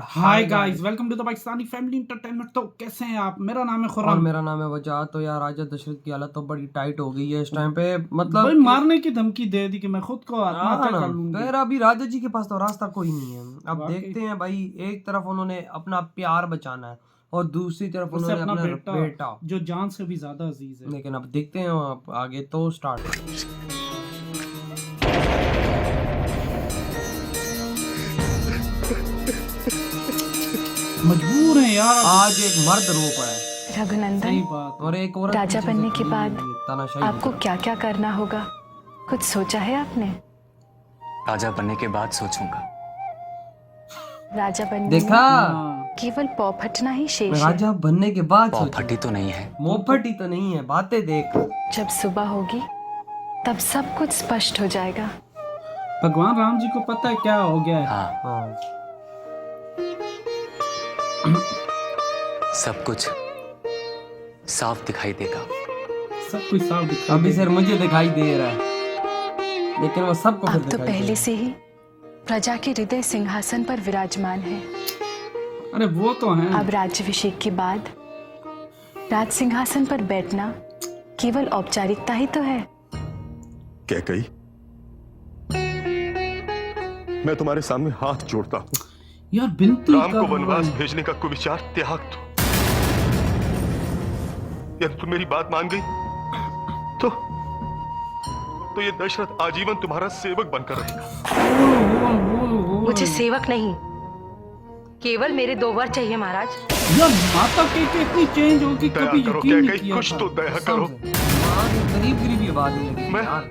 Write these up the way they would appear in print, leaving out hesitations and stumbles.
Hi guys, welcome to the Pakistani family entertainment. तो कैसे हैं आप? मेरा नाम है और खुर्रम। मेरा नाम है वजाह। तो यार राजा दशरथ की हालत तो बड़ी टाइट हो गई है इस टाइम पे, भाई मतलब मारने की धमकी दे दी कि मैं खुद को आत्महत्या ना कर लूंगी। फिर अभी राजा जी के पास तो रास्ता कोई नहीं है। अब वाकई देखते हैं भाई, एक तरफ उन्होंने अपना प्यार बचाना है और दूसरी तरफ उससे उन्होंने अपना अपना बेटा बेटा। जो जान से भी ज्यादा अजीज है। लेकिन अब देखते हैं अब आगे तो स्टार्ट। मजबूर है यार। आज एक मर्द रो पड़ा है सही रघुनंदन, बात है। और एक औरत राजा पीछे से बनने के खड़ी बाद हुई है, तानाशाही आपको की तरफ। क्या क्या करना होगा? कुछ सोचा है आपने? राजा बनने के बाद सोचूंगा। राजा बनने देखा, में हाँ, केवल पौ फटना ही शेष है। राजा बनने के बाद पौ सोचो। फटी तो नहीं है। मोफटी तो नहीं है, बातें देख। जब सुबह होगी तब सब कुछ स्पष्ट हो जाएगा। भगवान राम जी को पता है क्या हो गया है। हाँ, हाँ, सब कुछ साफ दिखाई देगा। सब कुछ साफ दिखा अभी सिर्फ मुझे दिखाई दे रहा है, लेकिन वो सबको फिर आप तो दिखाई पहले देगा। से ही प्रजा के हृदय सिंहासन पर विराजमान है। अरे वो तो है। अब राज्याभिषेक के बाद राज सिंहासन पर बैठना केवल औपचारिकता ही तो है। क्या कही? मैं तुम्हारे सामने हाथ जोड़ता हूं, यार बिनती राम कर को रहा वनवास हूं। भेजने का कुविचार त्याग दो। यदि तुम मेरी बात मान गई तो ये दशरथ आजीवन तुम्हारा सेवक बनकर रहेगा। मुझे सेवक नहीं, केवल मेरे 2 वर चाहिए महाराज। यार माता के इतनी चेंज होगी दया कभी करो, यकीन क्या नहीं कही? किया कुछ था। तो दया कसम करो। से। माँ की करीब करीब ये बात नहीं लगी मैं- यार।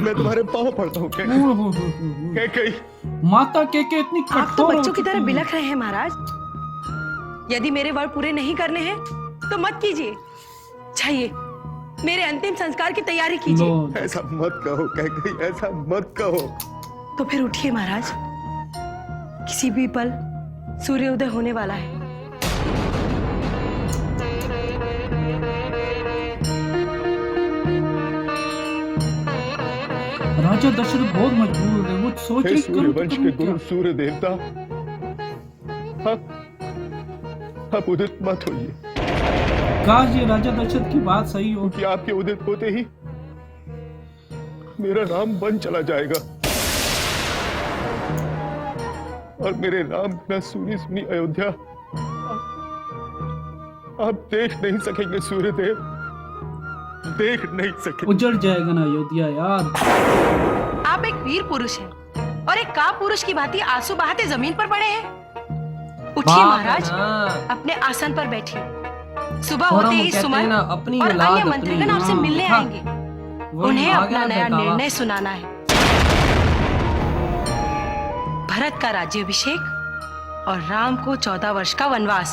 मैं तुम्हारे पांव पड़ता हूं। क्या कही? माता के इतनी आप तो कठोर हो बच्चों की चुकी तरह है। बिलख रहे हैं महाराज। यदि मेरे वर पूरे नहीं करने हैं तो मत कीजिए। चाहिए मेरे अंतिम संस्कार की तैयारी कीजिए। लो, ऐसा मत कहो, क्या कही? ऐसा मत कहो। तो फिर उठिए महाराज, किसी भी पल सूर्योदय होने वाला है। राजा दशरथ बहुत मजबूर है। वो सोच हे रही सूर्यवंश के गुरु सूर्य देवता, आप उदित मत होइए, काश ये राजा दशरथ की बात सही हो। क्योंकि आपके उदित होते ही मेरा राम बन चला जाएगा और मेरे राम बिना सुनी सुनी अयोध्या आप देख नहीं सकेंगे। सूर्यदेव देख नहीं सकेंगे। उजड़ जाएगा ना अयोध्या यार। आप एक वीर पुरुष हैं और एक का पुरुष की भांति आंसू बहाते जमीन पर पड़े हैं। उठिए बाप महाराज, है ना। अपने आसन पर बैठिए। सुबह थोड़ा होते वो ही कहते हैं सुमन ना, अपनी और औलाद अन्य मंत्रीगण अपनी। आपसे हाँ, मिलने हाँ। आएंगे। वही उन्हें आ अपना गया नया बहकावा। निर्णय सुनाना है। भरत का राज्याभिषेक और राम को 14 वर्ष का वनवास।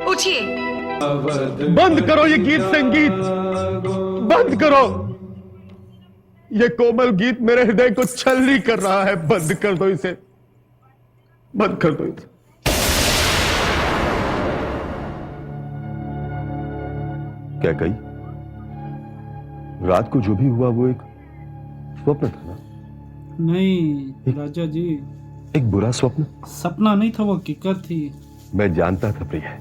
उठिए। बंद करो ये गीत संगीत, बंद करो। ये कोमल गीत मेरे हृदय को छलनी कर रहा है। बंद कर दो इसे, बंद कर दो इसे। क्या कही? रात को जो भी हुआ वो एक स्वप्न था ना? नहीं राजा जी, एक बुरा स्वप्न? सपना नहीं था, वो हकीकत थी। मैं जानता था प्रिय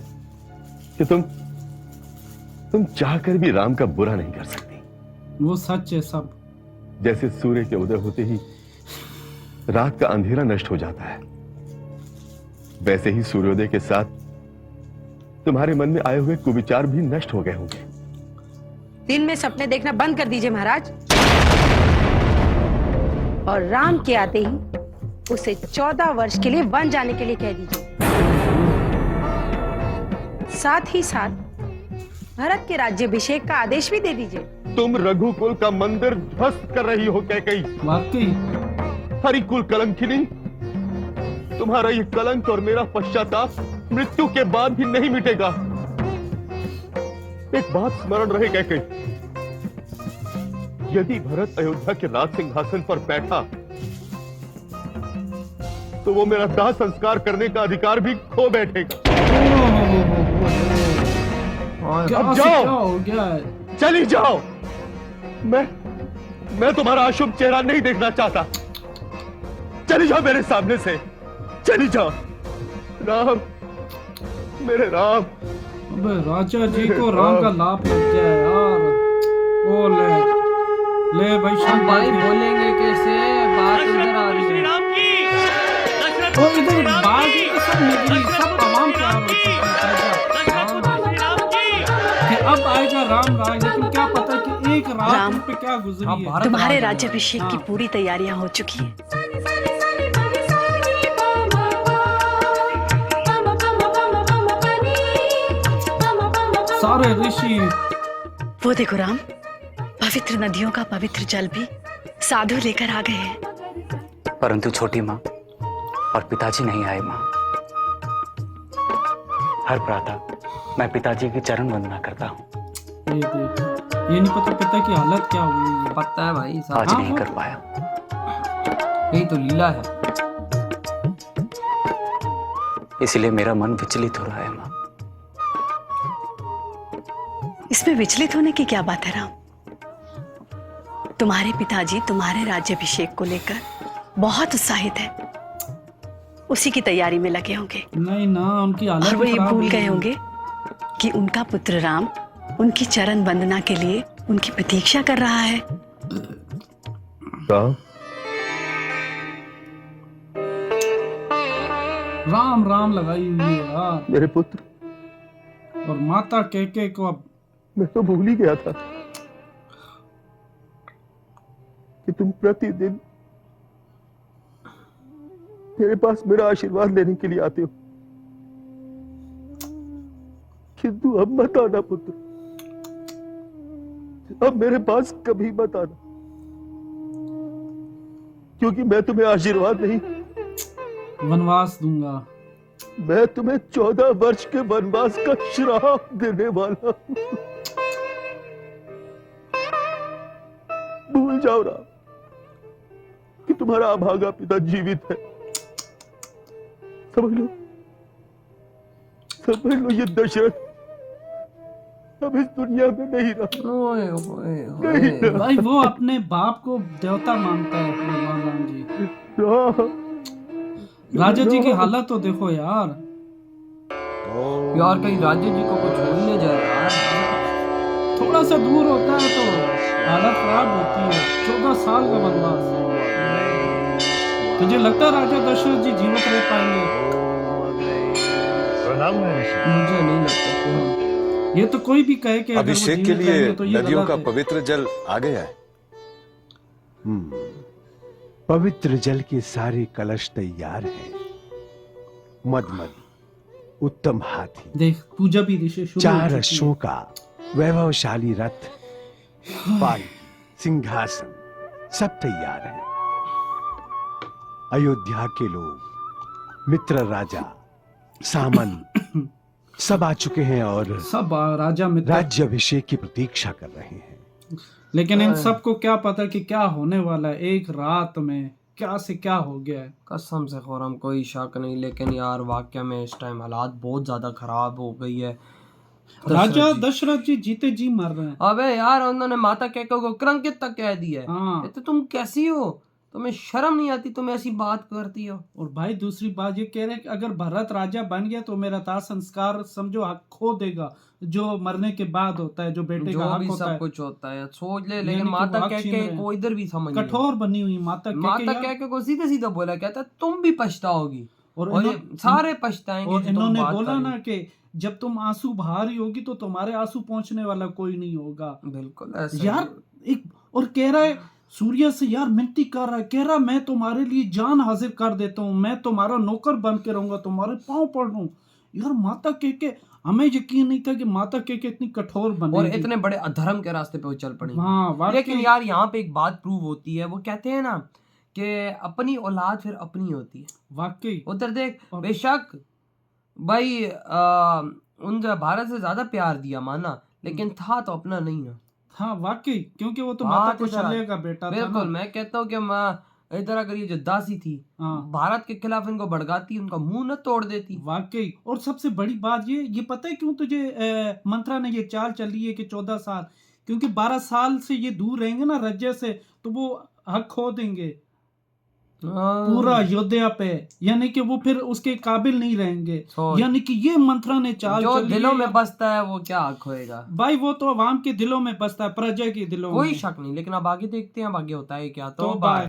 कि तुम चाहकर भी राम का बुरा नहीं कर सकती। वो सच है सब। जैसे सूर्य के उदय होते ही रात का अंधेरा नष्ट हो जाता है, वैसे ही सूर्योदय के साथ तुम्हारे मन में आए हुए कुविचार भी नष्ट हो गए होंगे। दिन में सपने देखना बंद कर दीजिए महाराज, और राम के आते ही उसे 14 वर्ष के लिए वन जाने के लिए कह दीजिए। साथ ही साथ भरत के राज्याभिषेक का आदेश भी दे दीजिए। तुम रघुकुल का मंदिर ध्वस्त कर रही हो कैकई। वाकई हरिकुल कलंकिनी, तुम्हारा ये कलंक और मेरा पश्चाताप मृत्यु के बाद भी नहीं मिटेगा। एक बात स्मरण रहे कैकई, यदि भरत अयोध्या के राज सिंहासन पर बैठा तो वो मेरा दाह संस्कार करने का अधिकार भी खो बैठेगा। और क्या अब से जाओ। क्या हो गया है? चली जाओ। मैं मैं तुम्हारा अशुभ चेहरा नहीं देखना चाहता। चली जाओ मेरे सामने से, चली जाओ। राम, मेरे राम। अबे राजा जी को राम का लाभ लग गया यार। ओ ले भाई शांत भाई बोलेंगे कैसे, बात इधर आ रही है। ओ इधर बात ही तो सब निकली, सब तमाम प्यार होती है। अब आएगा राम राज, लेकिन क्या पता कि एक रात राम, उन पे क्या गुजरी है। भारत तुम्हारे राज है। राज्याभिषेक की पूरी तैयारियां हो चुकी हैं। सारे ऋषि, वो देखो राम, पवित्र नदियों का पवित्र जल भी साधु लेकर आ गए हैं। परंतु छोटी माँ और पिताजी नहीं आए माँ। हर प्रातः मैं पिताजी की चरण वंदना करता हूँ। ये देख, ये नहीं पता पिता की हालत क्या हुई है। पता है भाई साहब, आज नहीं कर पाया। यही तो लीला है। इसलिए मेरा मन विचलित हो रहा है माँ। इसमें विचलित होने की क्या बात है राम? तुम्हारे पिताजी तुम्हारे राज्याभिषेक को लेकर बहुत उत्साहित है, उसी की तैयारी में लगे होंगे। नहीं ना, उनकी हालत और वो ही ये खराब भूल हुई गए है। होंगे कि उनका पुत्र राम उनकी चरण वंदना के लिए उनकी प्रतीक्षा कर रहा है। राम, राम राम लगाई हुई है यार। मेरे पुत्र, और माता के को अब मैं तो भूल ही गया था कि तुम प्रतिदिन मेरे पास मेरा आशीर्वाद लेने के लिए आते हो। किंतु अब मत आना पुत्र, अब मेरे पास कभी मत आना, क्योंकि मैं तुम्हें आशीर्वाद नहीं, वनवास दूंगा। मैं तुम्हें 14 वर्ष के वनवास का श्राप देने वाला हूं। भूल जाओ राम कि तुम्हारा अभागा पिता जीवित है। समझ लो ये दशरथ अब इस दुनिया में नहीं रहा। ओए ओए नहीं ओए। रहा। भाई वो अपने बाप को देवता मानता है भगवान राम जी। राम, राजा जी की हालत तो देखो यार। यार कहीं राज्य जी को कुछ हो ही नहीं जाए यार। थोड़ा सा दूर होता है तो हालत खराब होती है। 14 साल का वनवास। तुझे लगता है राजा दशरथ जी जीवित रह पाएंगे? मुझे नहीं लगता। ये तो कोई भी कहे कि अगर वो अभिषेक के जीवित लिए रहेंगे तो ये नदियों गलत का है। पवित्र जल आ गया है। पवित्र जल के सारे कलश तैयार हैं। मदमद उत्तम हाथी, देख पूजा भी ऋषि शुरू हो 4 चुकी है। अश्वों का वैभवशाली रथ, पाल, सिंहासन सब तैयार है। अयोध्या के लोग, मित्र राजा, सामन सब आ चुके हैं और सब राजा मित्र। राज्याभिषेक की प्रतीक्षा कर रहे हैं। लेकिन इन सबको क्या पता कि क्या होने वाला है। एक रात में क्या से क्या हो गया है। कसम से खुरम कोई शक नहीं, लेकिन यार वाकया में इस टाइम हालात बहुत ज्यादा खराब हो गई है। राजा दशरथ जी जीते जी मर रहे हैं। अबे यार उन्होंने माता कैके को कलंकित तक कह दिया है। हाँ। ये तो तुम कैसी हो, तुम्हें शर्म नहीं आती, तुम ऐसी बात करती हो। और भाई दूसरी बात ये कह रहे हैं कि अगर भरत राजा बन गया तो मेरा दाह संस्कार समझो हक खो देगा, जो मरने के बाद होता है, जो बेटे का जो हक भी होता सब है। कुछ होता है सोच ले, यानी लेकिन कि माता वो हक छीन रहे कैके हैं। को इधर भी समझ नहीं। कठोर बनी हुई माता माता कैके को सीधे सीधे बोला, कहता तुम भी पछताओगी और और ये इन्हों- सारे पछताएंगे। और जो तुम इन्होंने बात बोला कर ना रही। कि जब तुम आंसू बहा रही होगी तो तुम्हारे आंसू पहुंचने वाला कोई नहीं होगा। बिल्कुल ऐसा यार एक और कह रहा है सूर्य से, यार मिनती कर रहा है, कह रहा मैं तुम्हारे लिए जान हाजिर कर देता हूँ, मैं तुम्हारा नौकर बन के रहूंगा, तुम्हारे पांव पड़ लूं। यार माता के हमें यकीन नहीं था कि माता के इतनी कठोर और बनेगी। इतने बड़े अधर्म के रास्ते पे वो चल पड़ी। हाँ वाकई। लेकिन यार यहाँ पे एक बात प्रूव होती है, वो कहते हैं ना कि अपनी औलाद फिर अपनी होती है। वाकई उधर देख, और- बेशक भाई उन भारत से ज्यादा प्यार दिया माना, लेकिन था तो अपना नहीं ना। हाँ वाकई, क्योंकि वो तो हाँ, माता तो कौशल्या का बेटा था बिल्कुल, ना। मैं कहता हूँ कि इधर अगर ये जो दासी थी हाँ भारत के खिलाफ इनको भड़काती, उनका मुंह न तोड़ देती। वाकई। और सबसे बड़ी बात ये पता है क्यों तुझे मंत्रा ने ये चाल चली है कि 14 साल, क्योंकि 12 साल से ये दूर रहेंगे ना राज्य से, तो वो हक खो देंगे पूरा अयोध्या पे, यानी कि वो फिर उसके काबिल नहीं रहेंगे। सोच। यानी कि ये मंत्रा ने चाल जो चली दिलों है। में बसता है वो क्या हक होएगा। भाई वो तो अवाम के दिलों में बसता है, प्रजा के दिलों कोई में। शक नहीं, लेकिन अब आगे देखते हैं अब आगे होता है क्या। तो बाय।